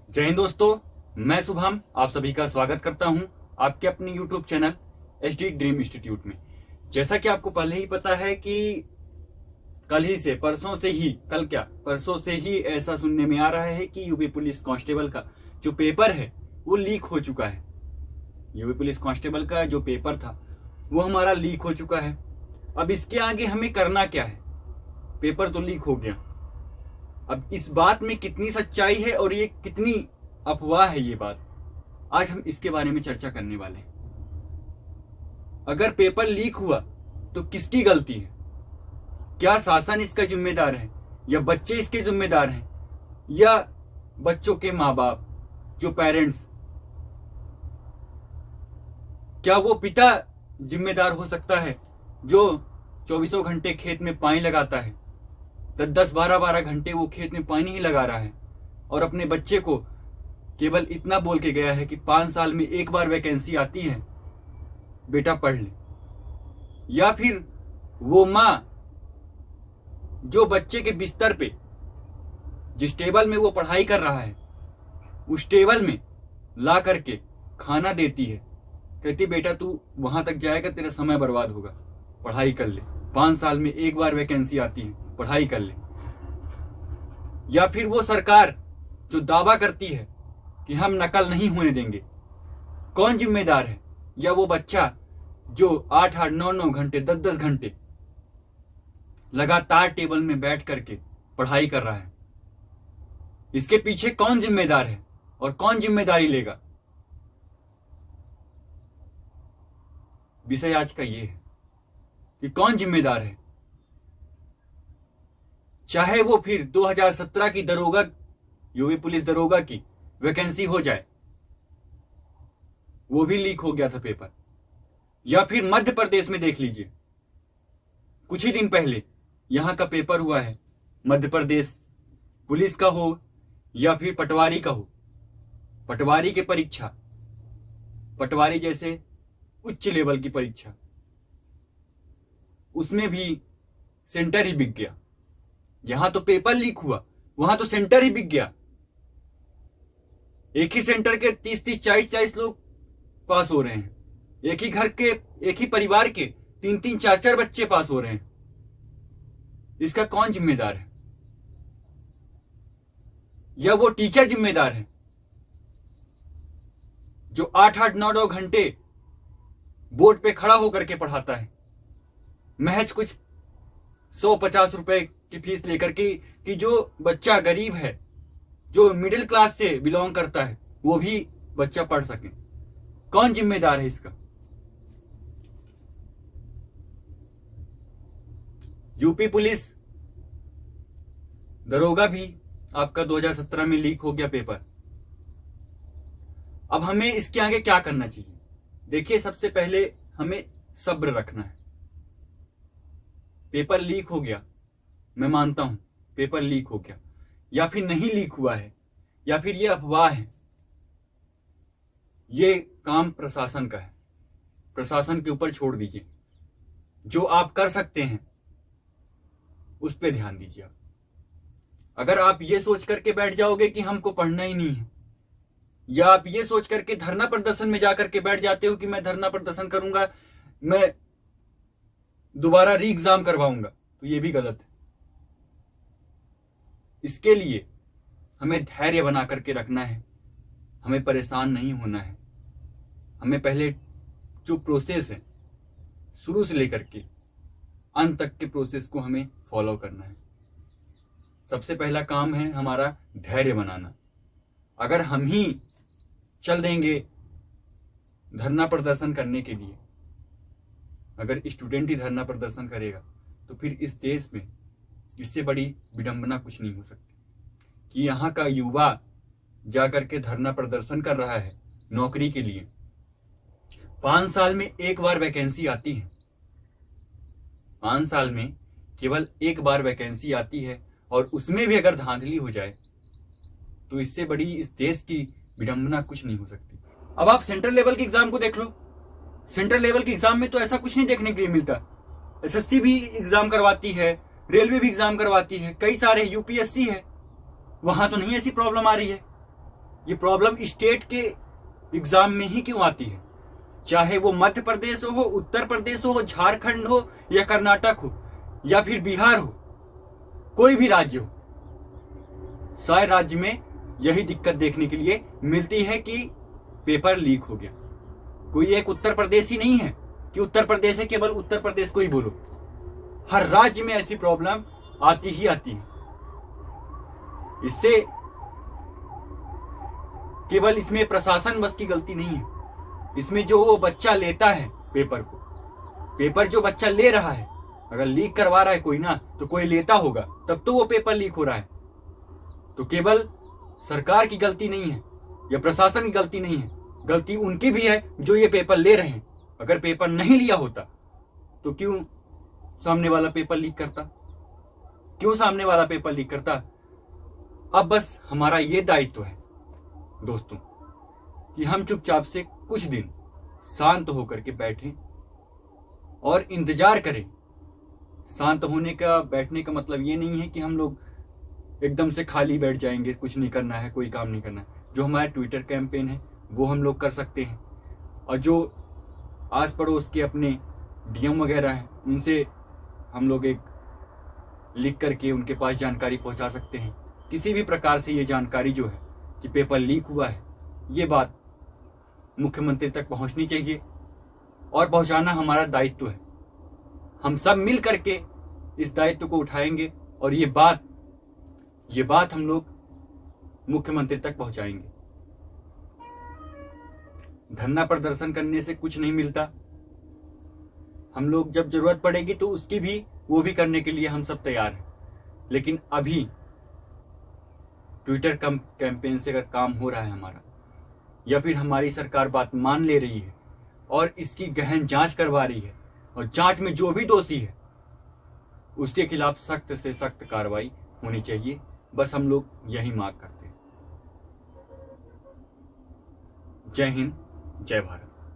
जय हिंद दोस्तों, मैं शुभम आप सभी का स्वागत करता हूं आपके अपने YouTube channel HD dream institute में। जैसा कि आपको पहले ही पता है कि परसों से ही ऐसा सुनने में आ रहा है कि यूपी पुलिस कांस्टेबल का जो पेपर है वो लीक हो चुका है। यूपी पुलिस कांस्टेबल का जो पेपर था वो हमारा लीक हो चुका है। अब इसके आगे हमें करना क्या है? पेपर तो लीक हो गया, अब इस बात में कितनी सच्चाई है और ये कितनी अफवाह है, ये बात आज हम इसके बारे में चर्चा करने वाले हैं। अगर पेपर लीक हुआ तो किसकी गलती है? क्या शासन इसका जिम्मेदार है या बच्चे इसके जिम्मेदार हैं या बच्चों के माँ बाप जो पेरेंट्स? क्या वो पिता जिम्मेदार हो सकता है जो 24 घंटे खेत में पानी लगाता है, 10-12 घंटे वो खेत में पानी ही लगा रहा है और अपने बच्चे को केवल इतना बोल के गया है कि 5 साल में एक बार वैकेंसी आती है, बेटा पढ़ ले? या फिर वो माँ जो बच्चे के बिस्तर पे जिस टेबल में वो पढ़ाई कर रहा है उस टेबल में ला करके खाना देती है, कहती बेटा तू वहां तक जाएगा तेरा समय बर्बाद होगा, पढ़ाई कर ले, 5 साल में एक बार वैकेंसी आती है, पढ़ाई कर ले। या फिर वो सरकार जो दावा करती है कि हम नकल नहीं होने देंगे, कौन जिम्मेदार है? या वो बच्चा जो 8-8, 9-9 घंटे, 10-10 घंटे लगातार टेबल में बैठ करके पढ़ाई कर रहा है, इसके पीछे कौन जिम्मेदार है और कौन जिम्मेदारी लेगा? विषय आज का ये है कि कौन जिम्मेदार है। चाहे वो फिर 2017 की दरोगा, यूपी पुलिस दरोगा की वैकेंसी हो जाए, वो भी लीक हो गया था पेपर। या फिर मध्य प्रदेश में देख लीजिए, कुछ ही दिन पहले यहां का पेपर हुआ है, मध्य प्रदेश पुलिस का हो या फिर पटवारी का हो, पटवारी की परीक्षा, पटवारी जैसे उच्च लेवल की परीक्षा, उसमें भी सेंटर ही बिक गया। यहां तो पेपर लीक हुआ, वहां तो सेंटर ही बिक गया। एक ही सेंटर के 30-30, 40-40 लोग पास हो रहे हैं, एक ही घर के, एक ही परिवार के 3-3, 4-4 बच्चे पास हो रहे हैं। इसका कौन जिम्मेदार है? या वो टीचर जिम्मेदार है जो 8-8, 9-9 घंटे बोर्ड पे खड़ा होकर के पढ़ाता है, महज कुछ 150 रुपए की फीस लेकर के, कि जो बच्चा गरीब है, जो मिडिल क्लास से बिलोंग करता है, वो भी बच्चा पढ़ सके? कौन जिम्मेदार है इसका? यूपी पुलिस दरोगा भी आपका 2017 में लीक हो गया पेपर। अब हमें इसके आगे क्या करना चाहिए? देखिए, सबसे पहले हमें सब्र रखना है। पेपर लीक हो गया, मैं मानता हूं पेपर लीक हो गया, या फिर नहीं लीक हुआ है, या फिर ये अफवाह है, ये काम प्रशासन का है, प्रशासन के ऊपर छोड़ दीजिए। जो आप कर सकते हैं उस पर ध्यान दीजिए। आप अगर आप ये सोच करके बैठ जाओगे कि हमको पढ़ना ही नहीं है, या आप ये सोच करके धरना प्रदर्शन में जाकर के बैठ जाते हो कि मैं धरना प्रदर्शन करूंगा, मैं दोबारा री एग्जाम करवाऊंगा, तो ये भी गलत है। इसके लिए हमें धैर्य बना करके रखना है, हमें परेशान नहीं होना है। हमें पहले जो प्रोसेस है शुरू से लेकर के अंत तक के प्रोसेस को हमें फॉलो करना है। सबसे पहला काम है हमारा धैर्य बनाना। अगर हम ही चल देंगे धरना प्रदर्शन करने के लिए, अगर स्टूडेंट ही धरना प्रदर्शन करेगा, तो फिर इस देश में इससे बड़ी विडंबना कुछ नहीं हो सकती कि यहाँ का युवा जाकर के धरना प्रदर्शन कर रहा है नौकरी के लिए। 5 साल में एक बार वैकेंसी आती है, 5 साल में केवल एक बार वैकेंसी आती है, और उसमें भी अगर धांधली हो जाए तो इससे बड़ी इस देश की विडंबना कुछ नहीं हो सकती। अब आप सेंट्रल लेवल के एग्जाम को देख लो, सेंट्रल लेवल के एग्जाम में तो ऐसा कुछ नहीं देखने के लिए मिलता। एसएससी भी एग्जाम करवाती है, रेलवे भी एग्जाम करवाती है, कई सारे यूपीएससी है, वहां तो नहीं ऐसी प्रॉब्लम आ रही है। ये प्रॉब्लम स्टेट के एग्जाम में ही क्यों आती है? चाहे वो मध्य प्रदेश हो, उत्तर प्रदेश हो, झारखंड हो या कर्नाटक हो या फिर बिहार हो, कोई भी राज्य हो, सारे राज्य में यही दिक्कत देखने के लिए मिलती है कि पेपर लीक हो गया। कोई एक उत्तर प्रदेश ही नहीं है कि उत्तर प्रदेश है केवल उत्तर प्रदेश को ही बोलो, हर राज्य में ऐसी प्रॉब्लम आती ही आती है। इससे केवल इसमें प्रशासन बस की गलती नहीं है, इसमें जो वो बच्चा लेता है पेपर जो बच्चा ले रहा है, अगर लीक करवा रहा है कोई ना, तो कोई लेता होगा तब तो वो पेपर लीक हो रहा है। तो केवल सरकार की गलती नहीं है या प्रशासन की गलती नहीं है, गलती उनकी भी है जो ये पेपर ले रहे हैं। अगर पेपर नहीं लिया होता तो क्यों सामने वाला पेपर लीक करता? अब बस हमारा ये दायित्व है दोस्तों कि हम चुपचाप से कुछ दिन शांत होकर के बैठें और इंतजार करें। शांत होने का, बैठने का मतलब ये नहीं है कि हम लोग एकदम से खाली बैठ जाएंगे, कुछ नहीं करना है, कोई काम नहीं करना है। जो हमारा ट्विटर कैंपेन है वो हम लोग कर सकते हैं, और जो आस पड़ोस के अपने डीएम वगैरह हैं उनसे हम लोग एक लिख करके उनके पास जानकारी पहुंचा सकते हैं। किसी भी प्रकार से ये जानकारी जो है कि पेपर लीक हुआ है, ये बात मुख्यमंत्री तक पहुंचनी चाहिए और पहुंचाना हमारा दायित्व है। हम सब मिल करके इस दायित्व को उठाएंगे और ये बात हम लोग मुख्यमंत्री तक पहुंचाएंगे। धरना प्रदर्शन करने से कुछ नहीं मिलता। हम लोग जब जरूरत पड़ेगी तो वो भी करने के लिए हम सब तैयार हैं। लेकिन अभी ट्विटर कैंपेन से अगर काम हो रहा है हमारा, या फिर हमारी सरकार बात मान ले रही है और इसकी गहन जांच करवा रही है, और जांच में जो भी दोषी है उसके खिलाफ सख्त से सख्त कार्रवाई होनी चाहिए। बस हम लोग यही मांग करते हैं। जय हिंद, जय भारत।